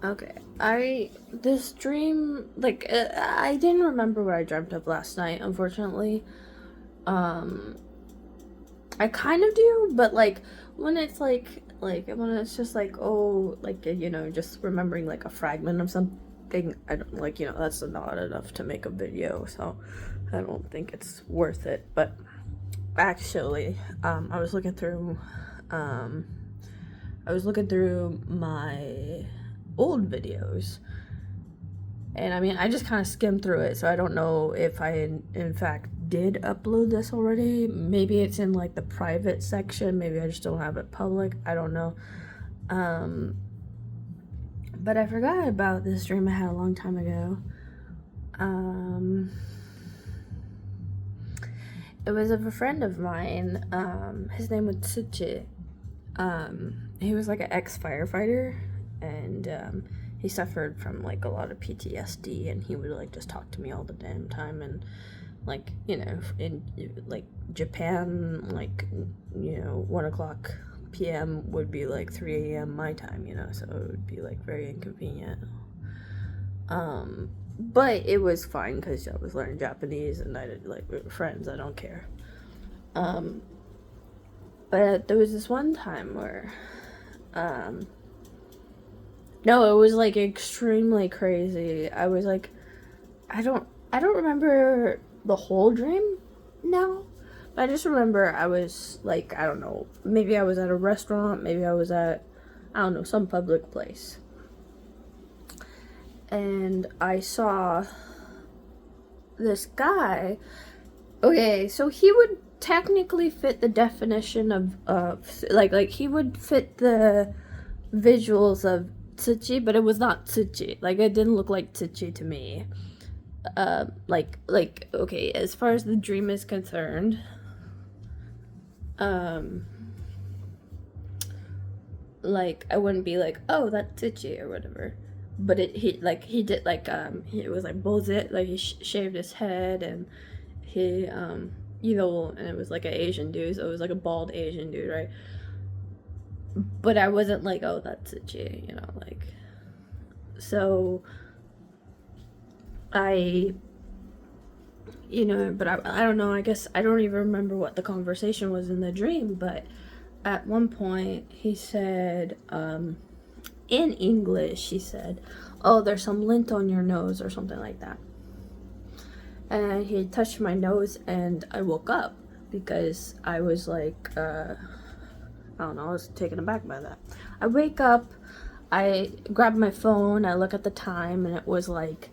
Okay, this dream, like, I didn't remember what I dreamt of last night, unfortunately. Um, I kind of do, but like, when it's when it's just like, oh, like, just remembering like a fragment of something, I don't like, that's not enough to make a video, so I don't think it's worth it. But actually, I was looking through, um, my old videos. And I mean, I just kind of skimmed through it, so I don't know if I in fact did upload this already. Maybe it's in like the private section. Maybe I just don't have it public. I don't know. Um, but I forgot about this dream I had a long time ago. Um, it was of a friend of mine. His name was Tsuchi. He was like an ex-firefighter, and he suffered from like a lot of PTSD, and he would like just talk to me all the damn time. And like, in like Japan, like, 1 o'clock p.m. would be like 3 a.m. my time, so it would be like very inconvenient. But it was fine because I was learning Japanese, and I did like, we were friends. I don't care. But there was this one time where no, it was like extremely crazy. I was like, I don't remember the whole dream now, but I just remember I was like, I don't know, maybe I was at a restaurant, maybe I was at, I don't know, some public place. And I saw this guy. Okay, so he would technically fit the definition of like he would fit the visuals of Tsuchi, but it was not Tsuchi. Like, it didn't look like Tsuchi to me. Okay, as far as the dream is concerned, like, I wouldn't be like, oh, that's Tsuchi or whatever. But he did like, it was like bullshit. Like, he shaved his head, and he, and it was like an Asian dude, so it was like a bald Asian dude, right? But I wasn't like, oh, that's Tsuchi, like. So I, but I don't know, I guess I don't even remember what the conversation was in the dream, but at one point he said, in English, he said, oh, there's some lint on your nose or something like that. And he touched my nose, and I woke up because I was like, I don't know, I was taken aback by that. I wake up, I grab my phone, I look at the time, and it was like,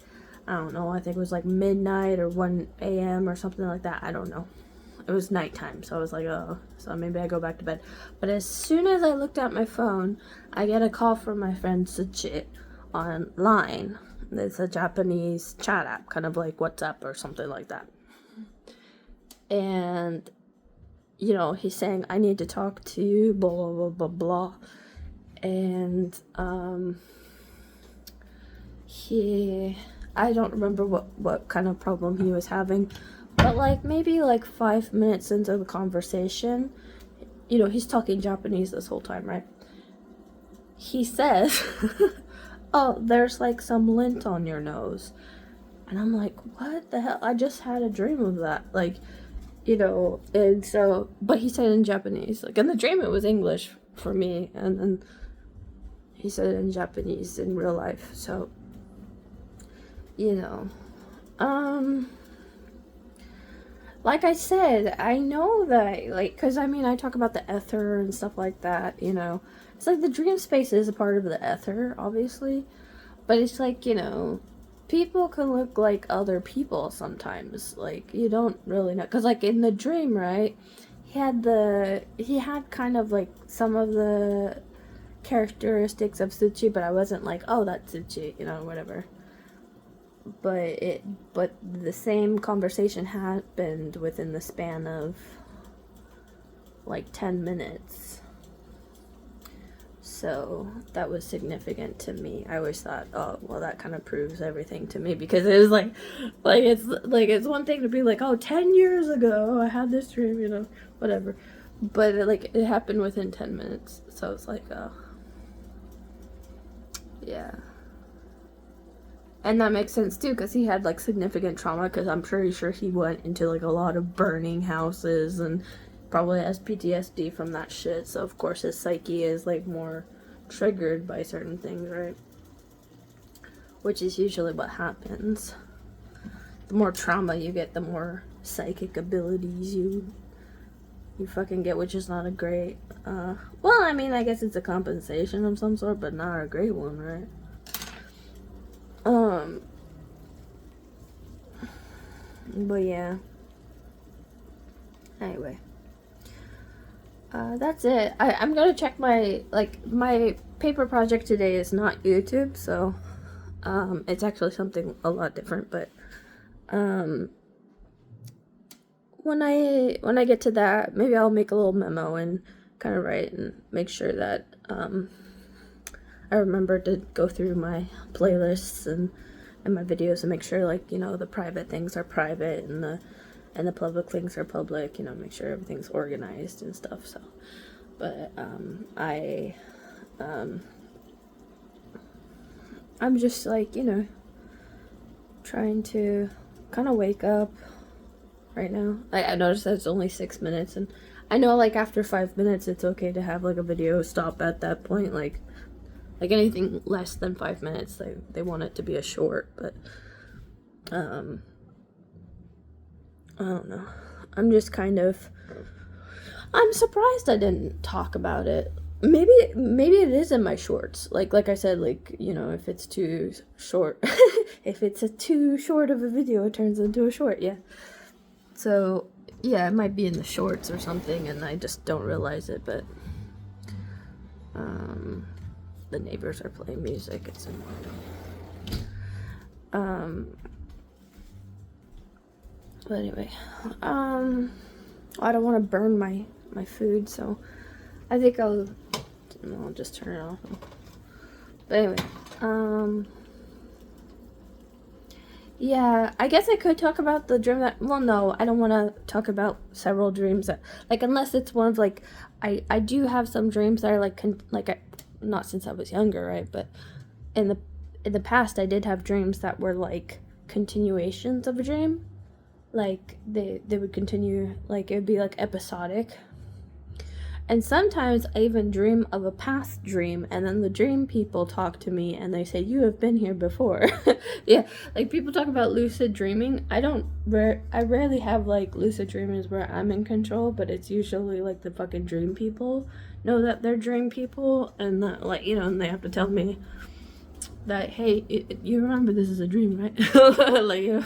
I don't know, I think it was like midnight or 1 a.m. or something like that. I don't know. It was nighttime, so I was like, oh, so maybe I go back to bed. But as soon as I looked at my phone, I get a call from my friend Tsuchi online. It's a Japanese chat app, kind of like WhatsApp or something like that. And, he's saying, I need to talk to you, blah, blah, blah, blah, blah. And, I don't remember what kind of problem he was having, but like maybe like 5 minutes into the conversation, he's talking Japanese this whole time, right? He says, oh, there's like some lint on your nose. And I'm like, what the hell? I just had a dream of that. Like, and so, but he said in Japanese. Like, in the dream, it was English for me. And then he said it in Japanese in real life. So, like I said, I know that, like, because I mean, I talk about the ether and stuff like that, It's like the dream space is a part of the ether, obviously. But it's like, people can look like other people sometimes. Like, you don't really know. Because, like, in the dream, right, he had kind of, like, some of the characteristics of Tsuchi, but I wasn't like, oh, that's Tsuchi, whatever. But the same conversation happened within the span of like 10 minutes. So that was significant to me. I always thought, oh, well, that kind of proves everything to me, because it was like it's one thing to be like, oh, 10 years ago I had this dream, whatever. But it happened within 10 minutes. So it's like, oh, yeah. And that makes sense too, because he had like significant trauma, because I'm pretty sure he went into like a lot of burning houses and probably has PTSD from that shit. So of course his psyche is like more triggered by certain things, right? Which is usually what happens. The more trauma you get, the more psychic abilities you fucking get, which is not a great, well, I mean, I guess it's a compensation of some sort, but not a great one, right? But yeah. Anyway. That's it. I'm gonna check my paper project today is not YouTube, so, it's actually something a lot different, but, when I get to that, maybe I'll make a little memo and kind of write and make sure that, I remember to go through my playlists and my videos and make sure, like, you know, the private things are private and the public things are public, you know, make sure everything's organized and stuff. So, but I'm just like, you know, trying to kind of wake up right now. I noticed that it's only 6 minutes, and I know like after 5 minutes it's okay to have like a video stop at that point. Like anything less than 5 minutes, they want it to be a short, but I don't know. I'm just kind of, I'm surprised I didn't talk about it. Maybe it is in my shorts. Like I said, like, you know, if it's too short, if it's too short of a video, it turns into a short, yeah. So, yeah, it might be in the shorts or something, and I just don't realize it, but, the neighbors are playing music, it's annoying. But anyway, I don't want to burn my food, so I think I'll just turn it off. But anyway, yeah, I guess I could talk about the dream that, well, no, I don't want to talk about several dreams that, like, unless it's one of, like, I do have some dreams that are, like, not since I was younger, right, but in the past, I did have dreams that were, like, continuations of a dream. Like, they would continue, like, it would be, like, episodic. And sometimes I even dream of a past dream, and then the dream people talk to me, and they say, you have been here before. Yeah, like, people talk about lucid dreaming. I rarely have, like, lucid dreamings where I'm in control, but it's usually, like, the fucking dream people know that they're dream people, and that, like, you know, and they have to tell me that, hey, you remember this is a dream, right? Like, you know,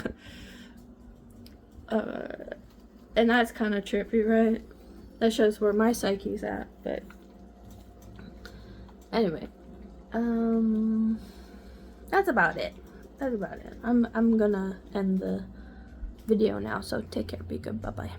and that's kind of trippy, right? That shows where my psyche's at, but anyway, that's about it. I'm gonna end the video now, so take care, be good, bye-bye.